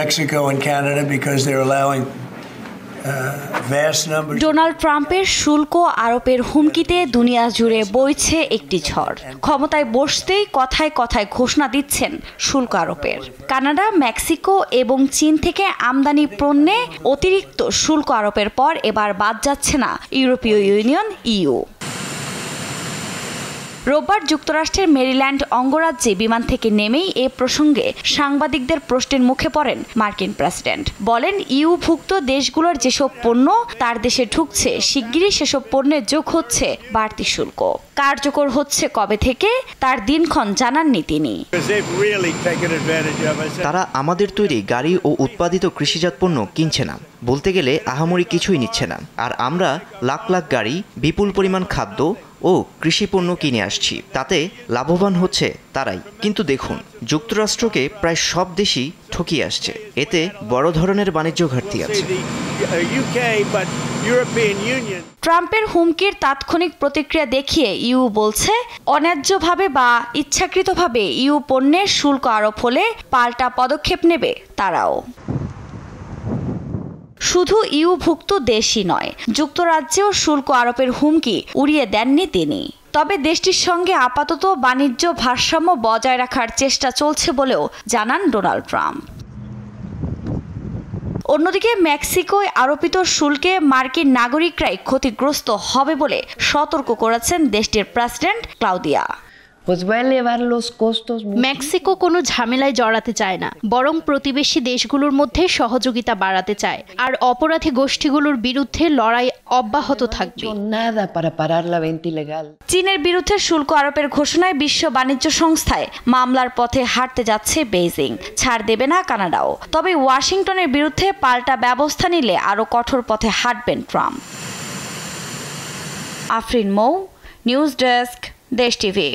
Mexico and Canada because they're allowing Donald ট্রাম্পের শুল্ক আরোপের হুমকিতে দুনিয়া জুড়ে বইছে একটি ঝড়। ক্ষমতায় বসতেই কথায় কথায় ঘোষণা দিচ্ছেন শুল্ক আরোপের। কানাডা, মেক্সিকো এবং চীন থেকে আমদানি পণ্যে অতিরিক্ত শুল্ক আরোপের পর এবার বাদ যাচ্ছে না ইউরোপীয় ইউনিয়ন ইইউ। রোববার যুক্তরাষ্ট্রের মেরিল্যান্ড অঙ্গরাজ্যে বিমান থেকে নেমেই এ প্রসঙ্গে সাংবাদিকদের প্রশ্নের মুখে পড়েন মার্কিন প্রেসিডেন্ট। বলেন, ইউভুক্ত দেশগুলোর যেসব পণ্য তার দেশে ঢুকছে, শিগগিরই সেসব পণ্যে যোগ হচ্ছে বাড়তি শুল্ক। কার্যকর হচ্ছে কবে থেকে তার দিনক্ষণ জানাননি তিনি। তারা আমাদের তৈরি গাড়ি ও উৎপাদিত কৃষিজাত পণ্য কিনছে না, বলতে গেলে আহামরি কিছুই নিচ্ছে না। আর আমরা লাখ লাখ গাড়ি, বিপুল পরিমাণ খাদ্য ও কৃষি পণ্য কিনে আসছি, তাতে লাভবান হচ্ছে তারাই। কিন্তু দেখুন, যুক্তরাষ্ট্রকে প্রায় সব দেশই ঠকিয়ে আসছে, এতে বড় ধরনের বাণিজ্য ঘাটতি আছে। ট্রাম্পের হুমকির তাৎক্ষণিক প্রতিক্রিয়া দেখিয়ে ইউ বলছে, অন্যায্যভাবে বা ইচ্ছাকৃতভাবে ইউ পণ্যের শুল্ক আরোপ হলে পাল্টা পদক্ষেপ নেবে তারাও। শুধু ইউভুক্ত দেশই নয়, যুক্তরাজ্যেও শুল্ক আরোপের হুমকি উড়িয়ে দেননি তিনি। তবে দেশটির সঙ্গে আপাতত বাণিজ্য ভারসাম্য বজায় রাখার চেষ্টা চলছে বলেও জানান ডোনাল্ড ট্রাম্প। অন্যদিকে মেক্সিকোয় আরোপিত শুল্কে মার্কিন নাগরিকরাই ক্ষতিগ্রস্ত হবে বলে সতর্ক করেছেন দেশটির প্রেসিডেন্ট ক্লাউদিয়া। মেক্সিকো কোনো ঝামেলায় জড়াতে চায় না, বরং প্রতিবেশী দেশগুলোর মধ্যে সহযোগিতা বাড়াতে চায়, আর অপরাধী গোষ্ঠীগুলোর বিরুদ্ধে লড়াই অব্যাহত থাকবে। চীনের বিরুদ্ধে শুল্ক আরোপের ঘোষণায় বিশ্ব বাণিজ্য সংস্থায় মামলার পথে হাঁটতে যাচ্ছে বেইজিং। ছাড় দেবে না কানাডাও। তবে ওয়াশিংটনের বিরুদ্ধে পাল্টা ব্যবস্থা নিলে আরও কঠোর পথে হাঁটবেন ট্রাম্প। আফরিন মৌ, নিউজ ডেস্ক, দেশ টিভি।